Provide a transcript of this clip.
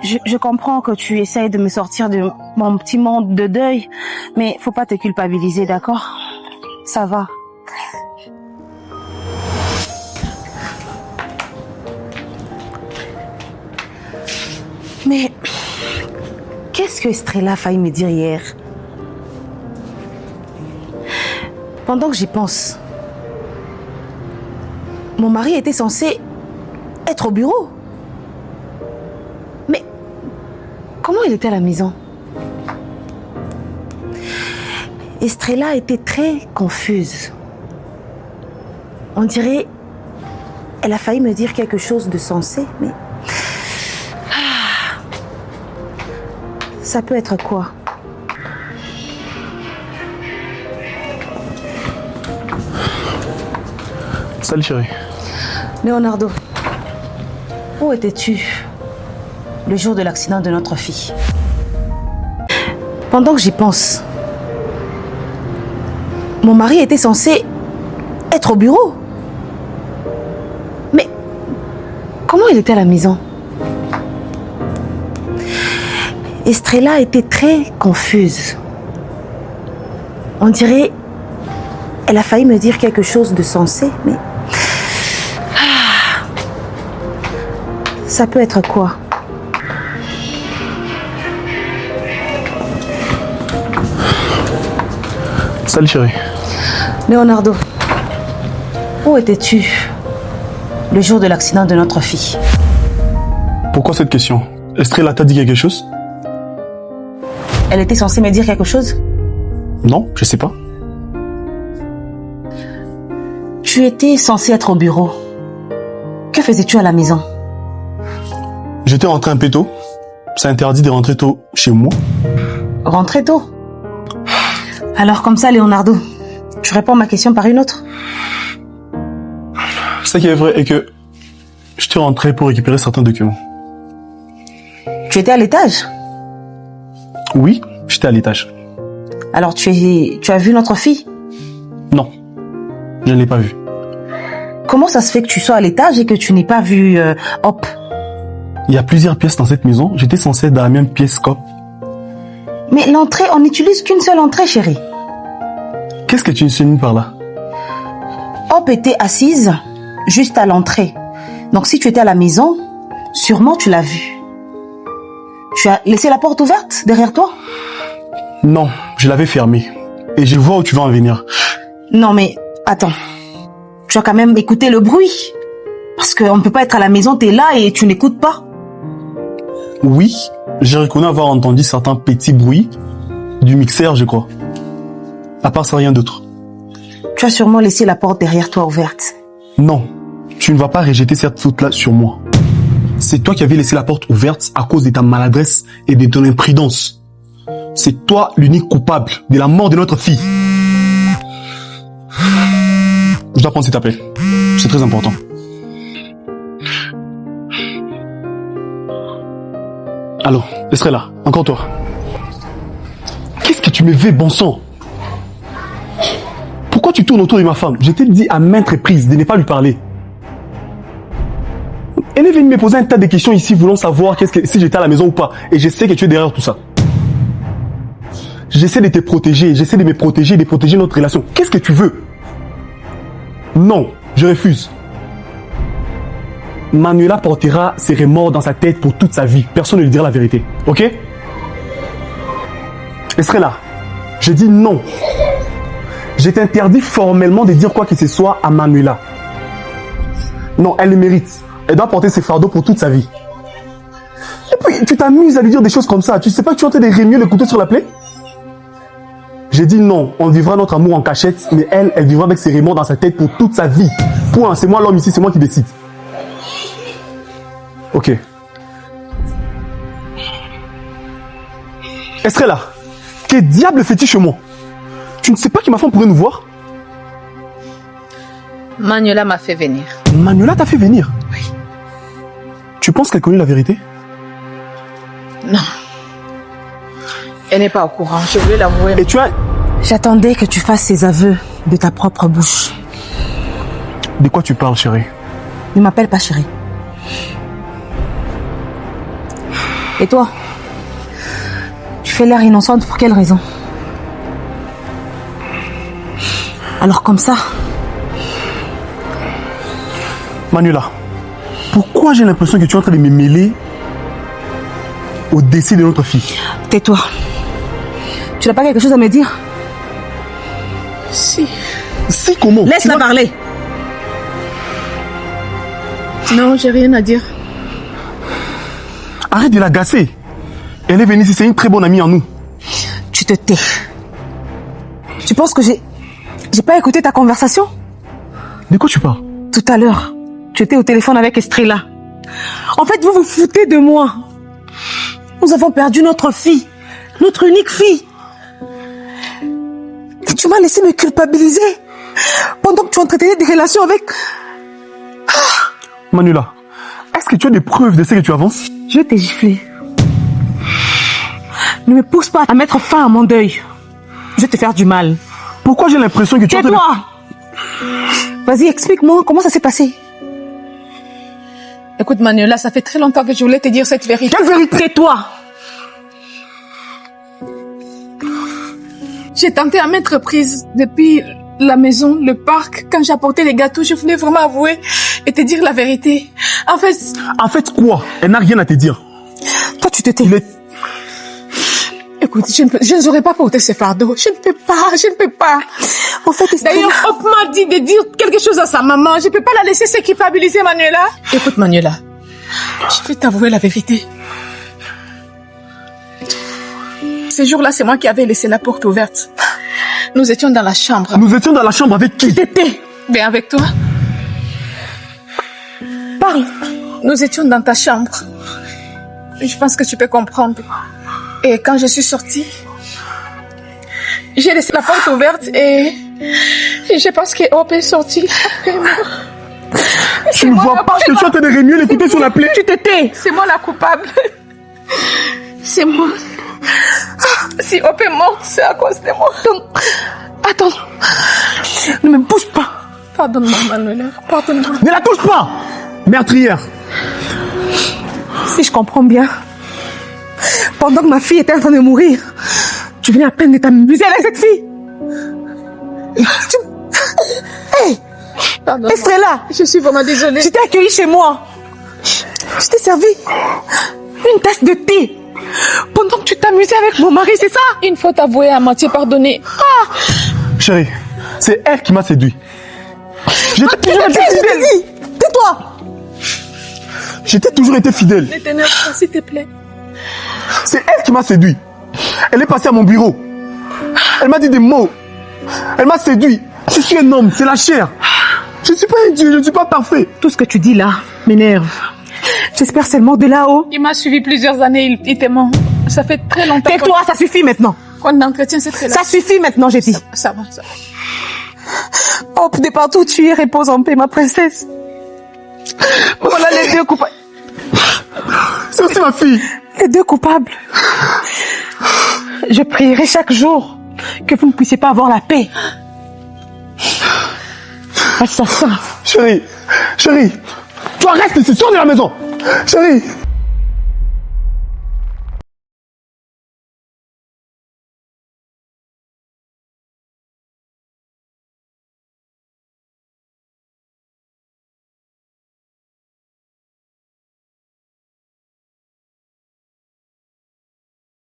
Je comprends que tu essayes de me sortir de mon petit monde de deuil, mais faut pas te culpabiliser, d'accord? Ça va. Mais qu'est-ce que Estrella a failli me dire hier? Pendant que j'y pense, mon mari était censé être au bureau. Mais comment il était à la maison? Estrella était très confuse. On dirait elle a failli me dire quelque chose de sensé, mais... Ça peut être quoi? Salut chérie. Leonardo, où étais-tu le jour de l'accident de notre fille? Pendant que j'y pense, mon mari était censé être au bureau. Mais comment il était à la maison? Estrella était très confuse. On dirait elle a failli me dire quelque chose de sensé, mais... Ça peut être quoi? Salut chérie. Leonardo, où étais-tu le jour de l'accident de notre fille? Pourquoi cette question? Estrella t'a dit quelque chose? Elle était censée me dire quelque chose? Non, je sais pas. Tu étais censé être au bureau. Que faisais-tu à la maison? J'étais rentré un peu tôt. C'est interdit de rentrer tôt chez moi. Rentrer tôt? Alors comme ça, Leonardo, tu réponds à ma question par une autre? Ce qui est vrai est que j'étais rentré pour récupérer certains documents. Tu étais à l'étage? Oui, j'étais à l'étage. Alors tu as vu notre fille? Non, je ne l'ai pas vue. Comment ça se fait que tu sois à l'étage et que tu n'aies pas vu Hop? Il y a plusieurs pièces dans cette maison. J'étais censé être dans la même pièce qu'Hop. Mais l'entrée, on n'utilise qu'une seule entrée, chérie. Qu'est-ce que tu insinues par là? Hop était assise juste à l'entrée. Donc si tu étais à la maison, sûrement tu l'as vue. Tu as laissé la porte ouverte derrière toi? Non, je l'avais fermée. Et je vois où tu vas en venir. Non mais, attends. Tu as quand même écouté le bruit. Parce qu'on ne peut pas être à la maison, t'es là et tu n'écoutes pas. Oui, j'ai reconnu avoir entendu certains petits bruits du mixeur, je crois. À part ça, rien d'autre. Tu as sûrement laissé la porte derrière toi ouverte. Non, tu ne vas pas rejeter cette faute-là sur moi. C'est toi qui avais laissé la porte ouverte à cause de ta maladresse et de ton imprudence. C'est toi l'unique coupable de la mort de notre fille. Je dois prendre cet appel. C'est très important. Allô, Estrella, encore toi. Qu'est-ce que tu me veux, bon sang? Pourquoi tu tournes autour de ma femme? Je t'ai dit à maintes reprises de ne pas lui parler. Elle est venue me poser un tas de questions ici, voulant savoir si j'étais à la maison ou pas. Et je sais que tu es derrière tout ça. J'essaie de te protéger, j'essaie de me protéger, de protéger notre relation. Qu'est-ce que tu veux? Non, je refuse. Manuela portera ses remords dans sa tête pour toute sa vie. Personne ne lui dira la vérité. Ok? Estrella, je dis non. Je t'interdis formellement de dire quoi que ce soit à Manuela. Non, elle le mérite. Elle doit porter ses fardeaux pour toute sa vie. Et puis, tu t'amuses à lui dire des choses comme ça. Tu sais pas que tu es en train de remuer le couteau sur la plaie? J'ai dit non, on vivra notre amour en cachette, mais elle vivra avec ses remords dans sa tête pour toute sa vie. Point, c'est moi l'homme ici, c'est moi qui décide. Ok. Estrella, que diable fais-tu chez moi? Tu ne sais pas que ma femme pourrait nous voir? Manuela m'a fait venir. Manuela t'a fait venir? Oui. Tu penses qu'elle connaît la vérité? Non. Elle n'est pas au courant, je voulais l'avouer. Et tu as... J'attendais que tu fasses ces aveux de ta propre bouche. De quoi tu parles, chérie? Ne m'appelle pas chérie. Et toi? Tu fais l'air innocente pour quelle raison? Alors comme ça, Manuela, pourquoi j'ai l'impression que tu es en train de me mêler au décès de notre fille? tais-toi. Tu n'as pas quelque chose à me dire? Si. Si, comment? Laisse-la parler. Non, j'ai rien à dire. Arrête de l'agacer. Elle est venue ici, c'est une très bonne amie en nous. Tu te tais. Tu penses que j'ai pas écouté ta conversation? De quoi tu parles? Tout à l'heure, tu étais au téléphone avec Estrella. En fait, vous vous foutez de moi. Nous avons perdu notre fille. Notre unique fille. Et tu m'as laissé me culpabiliser. Pendant que tu entretenais des relations avec... Manuela, est-ce que tu as des preuves de ce que tu avances? Je t'ai giflé. Ne me pousse pas à mettre fin à mon deuil. Je vais te faire du mal. Pourquoi j'ai l'impression que tu es en train de... Tais-toi! Vas-y, explique-moi comment ça s'est passé. Écoute, Manuela, ça fait très longtemps que je voulais te dire cette vérité. Quelle vérité? Tais-toi! J'ai tenté à maintes reprises depuis la maison, le parc, quand j'apportais les gâteaux, je voulais vraiment avouer et te dire la vérité. En fait, quoi? Elle n'a rien à te dire. Toi, tu te tais. Écoute, je ne saurais pas porter ce fardeau. Je ne peux pas. En fait, D'ailleurs, Hop m'a dit de dire quelque chose à sa maman. Je ne peux pas la laisser se culpabiliser, Manuela. Écoute, Manuela, je vais t'avouer la vérité. Ce jour-là, c'est moi qui avais laissé la porte ouverte. Nous étions dans la chambre. Nous étions dans la chambre avec qui? T'étais. Ben avec toi. Parle. Nous étions dans ta chambre. Je pense que tu peux comprendre. Et quand je suis sortie, j'ai laissé la porte ouverte et je pense que Hop est sorti après moi. Tu ne vois pas que tu es en train de remuer les couteaux sur la plaie? Tu te tais. C'est moi la coupable. C'est moi. Si Hop est morte, c'est à cause de moi. Attends. Ne me bouge pas. Pardonne-moi, Manuela. Pardonne-moi. Ne la touche pas, meurtrière. Si je comprends bien, pendant que ma fille était en train de mourir, tu venais à peine de t'amuser avec cette fille. Hey! Pardonne-moi. Estrella! Je suis vraiment désolée. Tu t'es accueillie chez moi. Je t'ai servi une tasse de thé pendant que tu t'amusais avec mon mari, c'est ça? Une faute avouée à moitié pardonnée. Chérie, c'est elle qui m'a séduit. J'ai toujours été fidèle. Tais-toi! J'étais toujours été fidèle. Ne t'énerve pas, s'il te plaît. C'est elle qui m'a séduit. Elle est passée à mon bureau. Elle m'a dit des mots. Elle m'a séduit. Je suis un homme, c'est la chair. Je ne suis pas un dieu, je ne suis pas parfait. Tout ce que tu dis là m'énerve. J'espère seulement de là-haut. Il m'a suivi plusieurs années, il était mort. Ça fait très longtemps. Tais-toi, ça suffit maintenant. Qu'on entretient cette relation. Ça suffit maintenant, j'ai dit. Ça va. Hop, de partout où tu es, repose en paix, ma princesse. Voilà les deux coupables. C'est aussi ma fille. Les deux coupables. Je prierai chaque jour que vous ne puissiez pas avoir la paix. Assassin. Chérie, toi reste ici, sors de la maison. Chérie.